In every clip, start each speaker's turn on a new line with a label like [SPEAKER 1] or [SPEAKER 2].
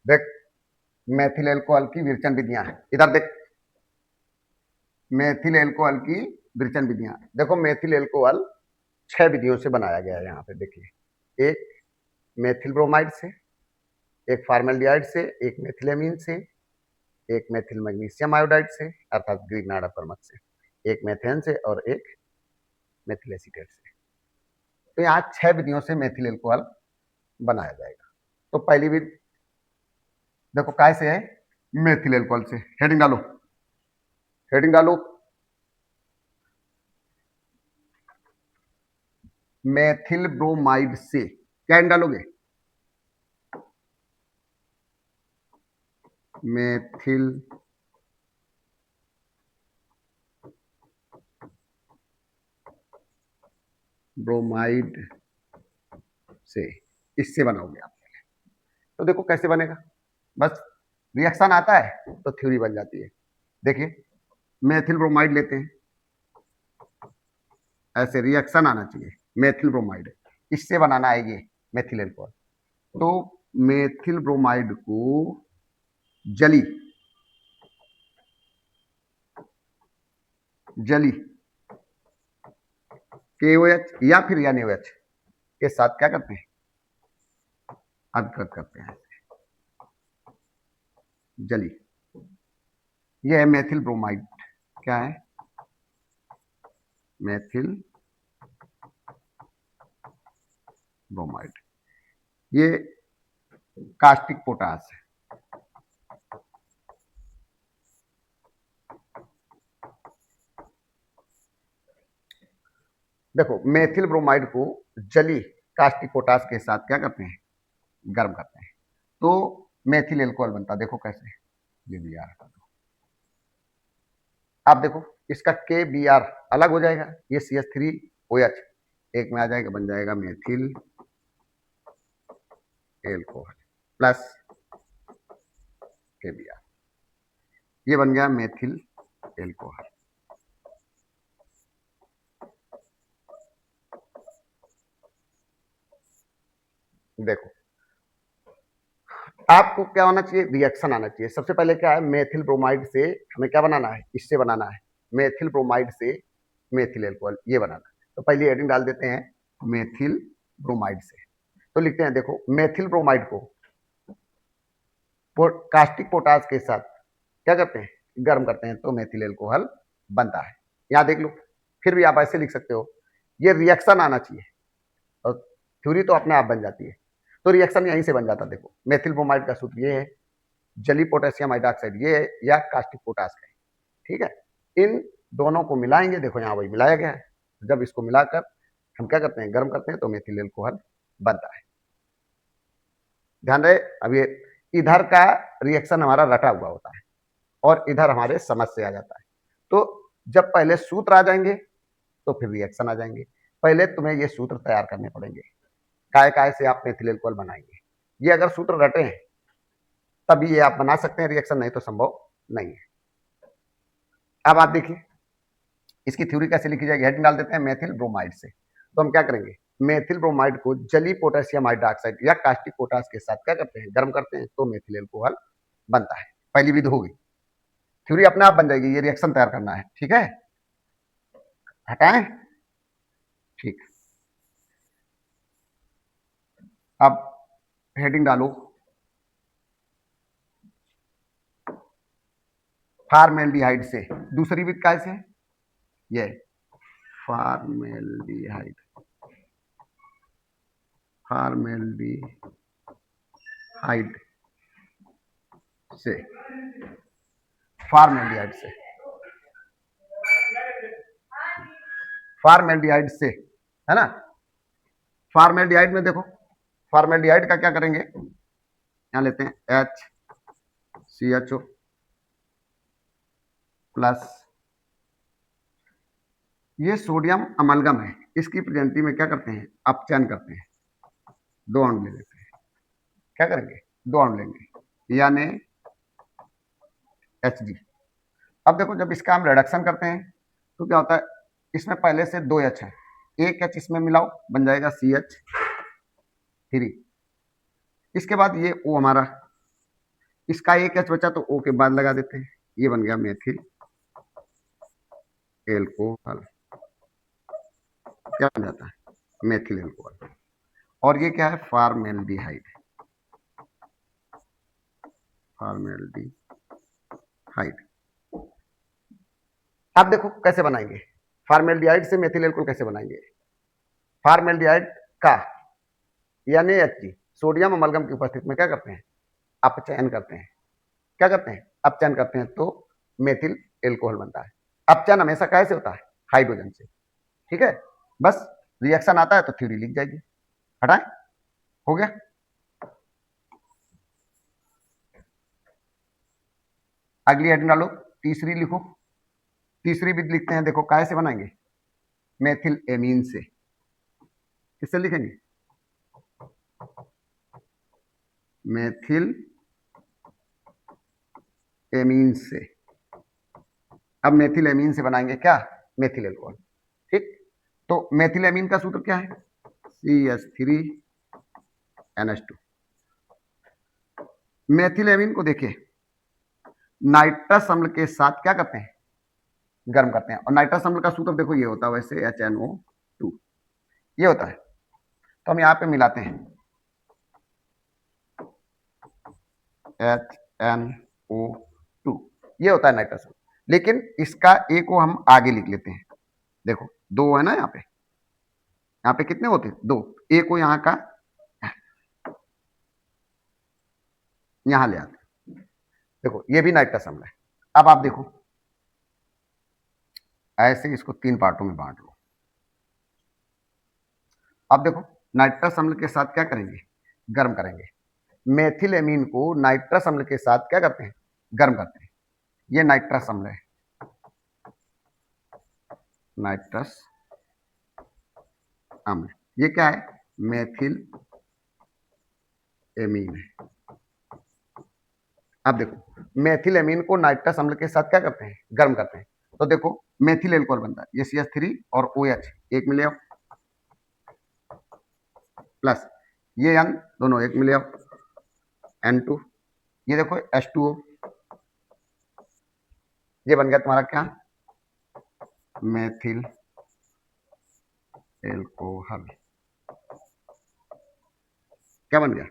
[SPEAKER 1] देख, methyl alcohol की विरचन विधियां हैं, इधर देख, मेथिल एल्कोहल की विरचन विधियां। देखो मेथिल एल्कोहल 6 विधियों से बनाया गया है। यहाँ पे देखिए, एक मेथिल ब्रोमाइड से, एक फार्मेल्डिहाइड से, एक मेथिलेमीन से, एक मेथिल मैग्नीशियम आयोडाइड से अर्थात ग्रीक से, एक मेथेन से और एक मेथिल एसीटेट से। तो यहाँ 6 विधियों से मेथिल एल्कोहल बनाया जाएगा। तो पहली विधि देखो काय से है, मेथिल एल्कोहल से। हेडिंग डालो, हेडिंग डालो, मेथिल ब्रोमाइड से। क्या डालोगे, मेथिल ब्रोमाइड से, इससे बनाओगे आप। तो देखो कैसे बनेगा, बस रिएक्शन आता है तो थ्योरी बन जाती है। देखिए मेथिल ब्रोमाइड लेते हैं, ऐसे रिएक्शन आना चाहिए, मेथिल ब्रोमाइड, इससे बनाना है ये मेथिल एल्कोहल। तो मेथिल ब्रोमाइड को जली जली KOH या फिर NaOH के साथ क्या करते हैं, अपघृत करते हैं, जली। यह है मेथिल ब्रोमाइड। क्या है, मेथिल ब्रोमाइड। ये कास्टिक पोटास है। देखो मेथिल ब्रोमाइड को जली कास्टिक पोटास के साथ क्या करते हैं, गर्म करते हैं, तो मेथिल एल्कोहल बनता है। देखो कैसे, ये भी यार आप देखो, इसका KBr अलग हो जाएगा, ये CH3OH एक में आ जाएगा, बन जाएगा मेथिल एल्कोहल प्लस KBr, ये बन गया मेथिल एल्कोहल। देखो आपको क्या होना चाहिए, रिएक्शन आना चाहिए। सबसे पहले क्या है, मेथिल ब्रोमाइड से हमें क्या बनाना है, इससे बनाना है मेथिल ब्रोमाइड से मेथिल एल्कोहल, ये बनाना है। तो पहले हेडिंग डाल देते हैं मेथिल ब्रोमाइड से। तो लिखते हैं, देखो मेथिल ब्रोमाइड को कास्टिक पोटास के साथ क्या करते हैं, गर्म करते हैं, तो मेथिल एल्कोहल बनता है। यहां देख लो, फिर भी आप ऐसे लिख सकते हो, ये रिएक्शन आना चाहिए और थ्योरी तो अपने आप बन जाती है। तो रिएक्शन यहीं से बन जाता है। देखो मेथिल ब्रोमाइड का सूत्र ये है, जली पोटेशियम हाइड्रोक्साइड ये है, या कास्टिक पोटास का है। ठीक है, इन दोनों को मिलाएंगे, देखो यहाँ वही मिलाया गया है। जब इसको मिलाकर हम क्या करते हैं, गर्म करते हैं, तो मेथिल एल्कोहल बनता है। ध्यान रहे, अब ये इधर का रिएक्शन हमारा रटा हुआ होता है और इधर हमारे समझ से आ जाता है। तो जब पहले सूत्र आ जाएंगे तो फिर रिएक्शन आ जाएंगे। पहले तुम्हें ये सूत्र तैयार करने पड़ेंगे, काय काय से आप मेथिल एल्कोहल बनाएंगे। ये अगर सूत्र रटे हैं तभी ये आप बना सकते हैं रिएक्शन, नहीं तो संभव नहीं है। अब आप देखिए इसकी थ्योरी कैसे लिखी जाएगी, हेडिंग डाल देते हैं मेथिल ब्रोमाइड से। तो हम क्या करेंगे, मेथिल ब्रोमाइड को जली पोटेशियम हाइड्रोक्साइड या कास्टिक पोटास के साथ क्या करते हैं, गर्म करते हैं, तो मेथिल एल्कोहल बनता है। पहली विधि होगी, थ्योरी अपने आप बन जाएगी, ये रिएक्शन तैयार करना है। ठीक है, हटाएं, ठीक। अब हेडिंग डालो फार्मेल्डिहाइड से। दूसरी विधि कैसे है, ये फार्मेल्डिहाइड, फार्मेल्डिहाइड से, फार्मेल्डिहाइड से, फार्मेल्डिहाइड से, है ना। फार्मेल्डिहाइड में देखो, फार्मेल्डिहाइड का क्या करेंगे, यहां लेते हैं HCHO प्लस, ये सोडियम अमलगम है, इसकी प्रेजेंटी में क्या करते हैं, अपचयन करते हैं, 2 अणु ले लेते हैं। क्या करेंगे, 2 अणु लेंगे, यानी Hg। अब देखो जब इसका हम रिडक्शन करते हैं तो क्या होता है, इसमें पहले से 2 H है, एक H इसमें मिलाओ, बन जाएगा CH3, इसके बाद ये ओ हमारा, इसका एक एच बचा तो ओ के बाद लगा देते हैं, ये बन गया मेथिल एल्कोहल। क्या बन जाता है? Methyl alcohol. और ये क्या है? फॉर्मेल्डिहाइड। फॉर्मेल्डिहाइड। आप देखो कैसे बनाएंगे, फॉर्मेल्डिहाइड से मेथिल एल्कोहल कैसे बनाएंगे। फॉर्मेल्डिहाइड का यानी एच सोडियम अमलगम की उपस्थिति में क्या करते हैं? अपचयन करते हैं। क्या करते हैं? अपचयन करते हैं, तो मेथिल एल्कोहल बनता है। अपचयन हमेशा कैसे होता है? हाइड्रोजन से। ठीक है, बस रिएक्शन आता है तो थ्योरी लिख जाएगी। हटाएं, हो गया। अगली हेडिंग डालो, तीसरी लिखो। तीसरी भी लिखते हैं, देखो कैसे बनाएंगे, मेथिल एमीन से। किससे लिखेंगे? मेथिल एमीन से। अब मेथिल एमीन से बनाएंगे क्या? Methyl alcohol. ठीक, तो मेथिल एमीन का सूत्र क्या है? CH3NH2। मेथिल एमीन को देखिए, नाइट्रस अम्ल के साथ क्या करते हैं? गर्म करते हैं। और नाइट्रस अम्ल का सूत्र देखो, ये होता है वैसे HNO2, ये होता है। तो हम यहां पे मिलाते हैं HNO2, ये होता है नाइट्रस अम्ल। लेकिन इसका ए को हम आगे लिख लेते हैं। देखो दो है ना यहाँ पे, यहाँ पे कितने होते हैं? दो। ए को यहाँ का यहाँ ले आते। देखो ये भी नाइट्रस अम्ल है। अब आप देखो, ऐसे इसको तीन पार्टों में बांट लो। अब देखो नाइट्रस अम्ल के साथ क्या करेंगे? गर्म करेंगे। मेथिल एमीन को नाइट्रस अम्ल के साथ क्या करते हैं? गर्म करते हैं। ये नाइट्रस अम्ल है, नाइट्रस अम्ल। ये क्या है? मेथिल एमीन है। अब देखो मेथिल एमीन को नाइट्रस अम्ल के साथ क्या करते हैं? गर्म करते हैं। तो देखो मेथिल एल्कोहल बनता है, ये CH3 और OH एक मिले प्लस ये N दोनों एक मिले N2, ये देखो H2O, ये बन गया तुम्हारा क्या? Methyl alcohol. क्या बन गया?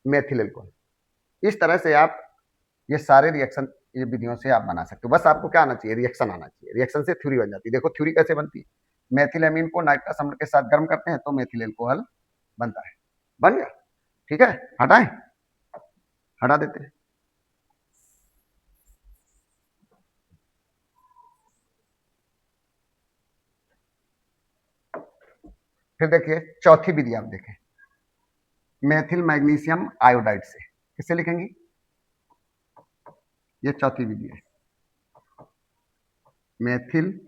[SPEAKER 1] Methyl alcohol. इस तरह से आप ये सारे रिएक्शन, ये विधियों से आप बना सकते हो। बस आपको क्या आना चाहिए? रिएक्शन आना चाहिए। रिएक्शन से थ्योरी बन जाती है। देखो थ्योरी कैसे बनती है, मेथिल एमीन को नाइट्रस अम्ल के साथ गर्म करते हैं तो मेथिल एल्कोहल बनता है। बन गया। ठीक है, हटाएं, हटा देते हैं। फिर देखिए चौथी विधि आप देखें, मेथिल मैग्नीशियम आयोडाइड से। किससे लिखेंगी? ये चौथी विधि है, मेथिल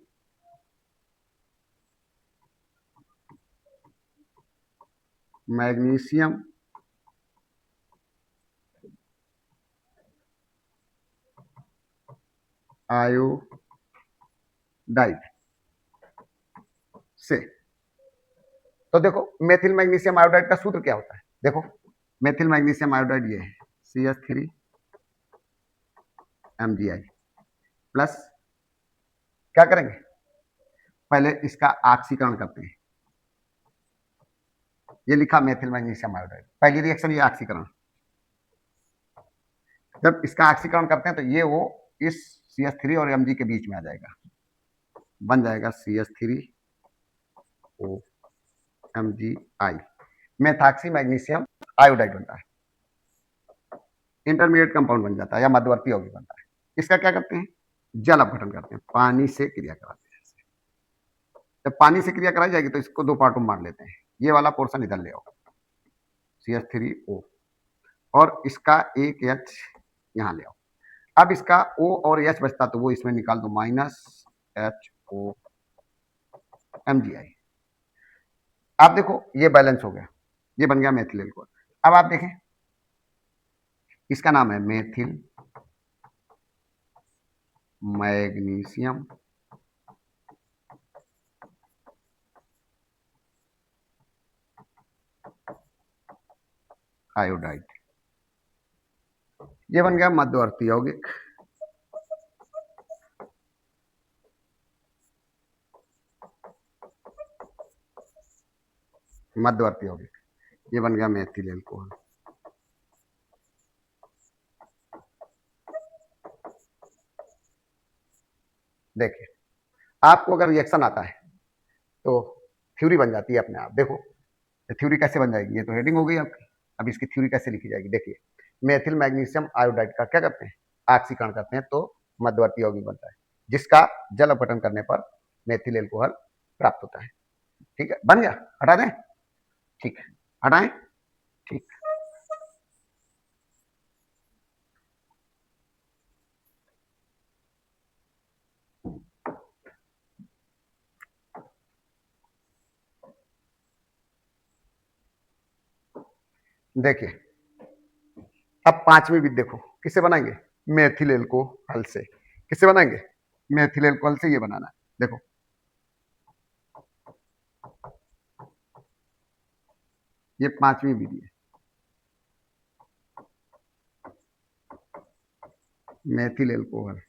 [SPEAKER 1] मैग्नीशियम आयोडाइड से। तो देखो मेथिल मैग्नीशियम आयोडाइड का सूत्र क्या होता है? देखो मेथिल मैग्नीशियम आयोडाइड ये है CH3MgI प्लस, क्या करेंगे? पहले इसका ऑक्सीकरण करते हैं। ये लिखा मेथिल मैग्नीशियम आयोडाइड, पहली रिएक्शन ये ऑक्सीकरण। जब इसका ऑक्सीकरण करते हैं तो ये वो इस CH3 और Mg के बीच में आ जाएगा, बन जाएगा CH3OMgI, मेथॉक्सी मैग्नीशियम आयोडाइड बनता है। इंटरमीडिएट कंपाउंड बन जाता है या मध्यवर्ती यौगिक बनता है। इसका क्या करते हैं? जल अपघटन करते हैं, पानी से क्रिया कराते हैं। जब पानी से क्रिया कराई जाएगी तो इसको दो पार्टों में बांट लेते हैं। ये वाला पोर्शन इधर ले आओ, CH3O, और इसका एक H यहाँ ले आओ। अब इसका O और H बचता तो वो इसमें निकाल दो, -HOMgI। आप देखो ये बैलेंस हो गया, ये बन गया मेथिल एल्कोहल। अब आप देखें, इसका नाम है मेथिल मैग्नीशियम आयोडाइड। ये बन गया मध्यवर्ती यौगिक। मध्यवर्ती यौगिक, ये बन गया मेथिल एल्कोहल। देखिए, आपको अगर रिएक्शन आता है तो थ्योरी बन जाती है अपने आप। देखो थ्योरी कैसे बन जाएगी, ये तो हेडिंग हो गई आपकी। अब इसकी थ्योरी कैसे लिखी जाएगी, देखिए मेथिल मैग्नीशियम आयोडाइड का क्या करते हैं, ऑक्सीकरण करते हैं तो मध्यवर्ती यौगिक बनता है, जिसका जल अपघटन करने पर मेथिल एल्कोहल प्राप्त होता है। ठीक है, बन गया, हटा दें? ठीक है, हटाएं? ठीक। देखिए अब पांचवी विधि देखो, किससे बनाएंगे, मेथिल एल्कोहल से। किससे बनाएंगे, मेथिल एल्कोहल से ये बनाना है। देखो ये पांचवी विधि है, मेथिल एल्कोहल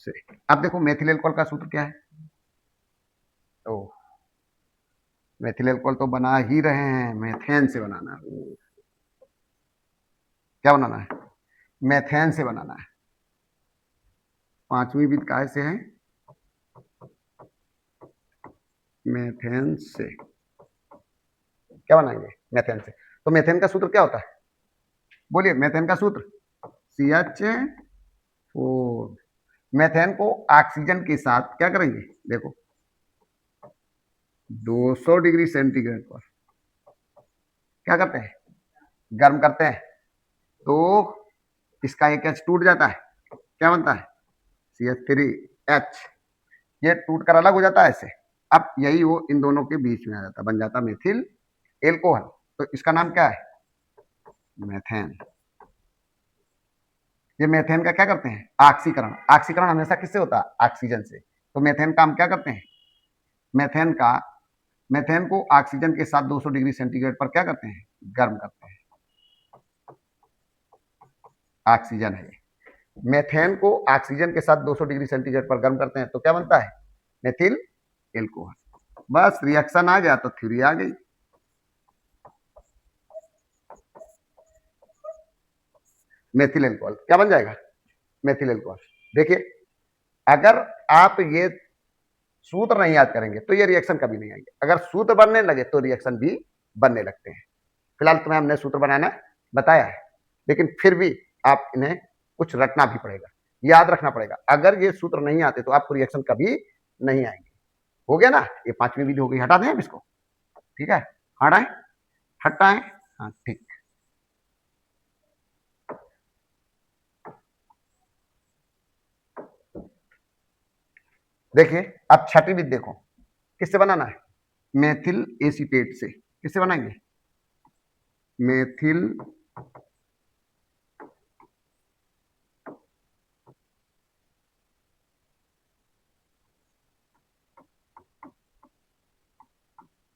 [SPEAKER 1] से। अब देखो मेथिल एल्कोहल का सूत्र क्या है, तो मेथिल एल्कोहल तो बना ही रहे हैं, मेथेन से बनाना है। क्या बनाना है, मेथेन से बनाना है। पांचवी विधि काय से है, मेथेन से। क्या बनाएंगे, मेथेन से। तो मेथेन का सूत्र क्या होता है, बोलिए मेथेन का सूत्र CH4। मेथेन को ऑक्सीजन के साथ क्या करेंगे, देखो 200 डिग्री सेंटीग्रेड पर क्या करते हैं, गर्म करते हैं, तो इसका एक H टूट जाता है, क्या बनता है CH3H। ये टूट कर अलग हो जाता है ऐसे। अब यही वो इन दोनों के बीच में आ जाता है, बन जाता मेथिल एल्कोहल। तो इसका नाम क्या है, मेथेन। ये मेथेन का क्या करते हैं, ऑक्सीकरण। ऑक्सीकरण हमेशा किससे होता है, ऑक्सीजन से। तो मेथेन का हम क्या करते हैं, मेथेन का मेथेन को ऑक्सीजन के साथ 200 डिग्री सेंटीग्रेड पर क्या करते हैं, गर्म करते हैं। ऑक्सीजन है, मेथेन को ऑक्सीजन के साथ 200 डिग्री सेंटीग्रेड पर गर्म करते हैं तो क्या बनता है, मेथिल एल्कोहल। बस रिएक्शन आ गया तो थ्योरी आ गई। मेथिल एल्कोहल क्या बन जाएगा, मेथिल एल्कोहल। देखिए अगर आप ये सूत्र नहीं याद करेंगे तो ये रिएक्शन कभी नहीं आएंगे। अगर सूत्र बनने लगे तो रिएक्शन भी बनने लगते हैं। फिलहाल तुम्हें हमने सूत्र बनाना बताया है, लेकिन फिर भी आप इन्हें कुछ रटना भी पड़ेगा, याद रखना पड़ेगा। अगर ये सूत्र नहीं आते तो आपको रिएक्शन कभी नहीं आएंगे। हो गया ना, ये पांचवी विधि हो गई, हटा दें इसको। ठीक है, हटाएं, हटाएं, हाँ ठीक। देखिए अब छठी विधि देखो, किससे बनाना है, मेथिल एसीटेट से। किससे बनाएंगे, मेथिल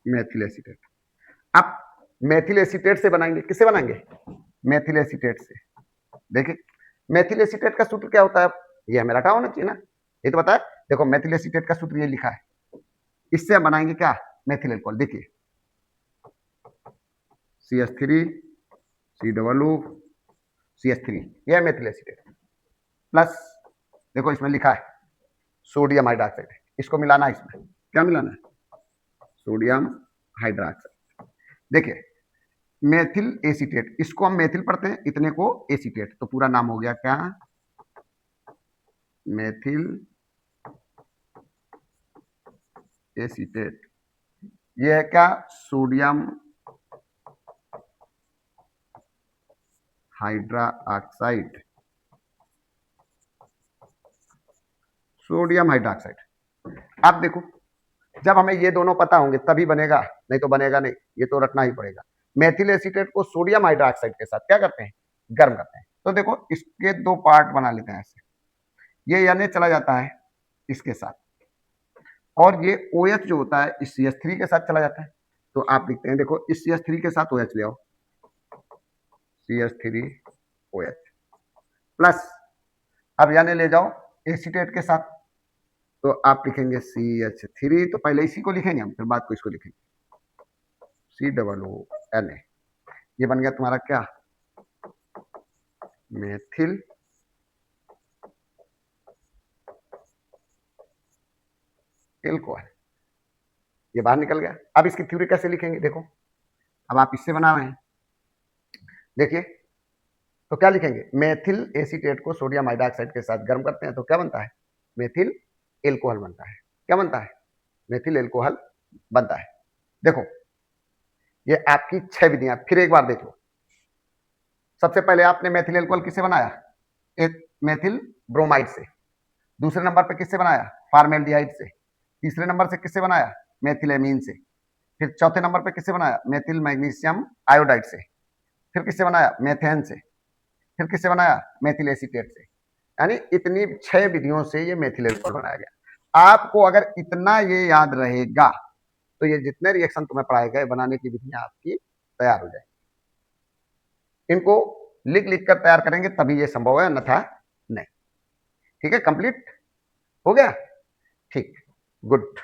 [SPEAKER 1] मेथिल एसीटेट। अब मेथिल एसीटेट से बनाएंगे, किससे बनाएंगे, मेथिल एसीटेट से। देखिए मेथिल एसीटेट का सूत्र क्या होता है, ये हमें रटा होना चाहिए ना, ये तो बताया। देखो मेथिल एसीटेट का सूत्र ये लिखा है, इससे हम बनाएंगे क्या, मेथिल एल्कोहल। देखिए CH3 COO CH3, यह मेथिल एसीटेट प्लस, देखो इसमें लिखा है सोडियम हाइड्रोक्साइड, इसको मिलाना है इसमें। क्या मिलाना है, सोडियम हाइड्रोक्साइड। देखिए मेथिल एसीटेट, इसको हम मेथिल पढ़ते हैं, इतने को एसीटेट, तो पूरा नाम हो गया क्या, मेथिल एसीटेट। ये है क्या, सोडियम हाइड्रोक्साइड, सोडियम हाइड्रोक्साइड। अब देखो जब हमें ये दोनों पता होंगे तभी बनेगा, नहीं तो बनेगा नहीं, ये तो रटना ही पड़ेगा। मेथिल एसीटेट को सोडियम हाइड्रोक्साइड के साथ क्या करते हैं, गर्म करते हैं। तो देखो इसके दो पार्ट बना लेते हैं ऐसे, ये यानी चला जाता है इसके साथ, और ये OH जो होता है इस CH3 के साथ चला जाता है। तो आप लिखते हैं, देखो इस CH3 के साथ OH ले आओ, CH3 OH प्लस, अब यानी ले जाओ एसीटेट के साथ, तो आप लिखेंगे CH3, तो पहले इसी को लिखेंगे हम, फिर बाद को इसको लिखेंगे, COONA, ये बन गया तुम्हारा क्या, मेथिल एल्कोहल, ये बाहर निकल गया। अब इसकी थ्योरी कैसे लिखेंगे, देखो अब आप इससे बना रहे हैं, देखिए तो क्या लिखेंगे, मेथिल एसीटेट को सोडियम हाइड्रोक्साइड के साथ गर्म करते हैं तो क्या बनता है, मेथिल एल्कोहल बनता है। क्या बनता है, मेथिल एल्कोहल बनता है। देखो ये आपकी 6 विधियां, फिर एक बार देख लो। सबसे पहले आपने मेथिल एल्कोहल किससे बनाया, एक मेथिल ब्रोमाइड से। दूसरे नंबर पे किससे बनाया, फॉर्मेल्डिहाइड से। तीसरे नंबर से किससे बनाया, मेथिलेमीन से। फिर चौथे नंबर पे किससे बनाया, मेथिल मैग्नीशियम आयोडाइड से। फिर किससे बनाया, मेथेन से। फिर किससे बनाया, मेथिल एसीटेट से। यानी इतनी 6 विधियों से ये मेथिल एल्कोहल बनाया गया। आपको अगर इतना ये याद रहेगा तो ये जितने रिएक्शन तुम्हें पढ़ाए गए बनाने की विधियां आपकी तैयार हो जाएंगी। इनको लिख लिख कर तैयार करेंगे तभी ये संभव है, अन्यथा नहीं। ठीक है, कंप्लीट हो गया, ठीक, गुड।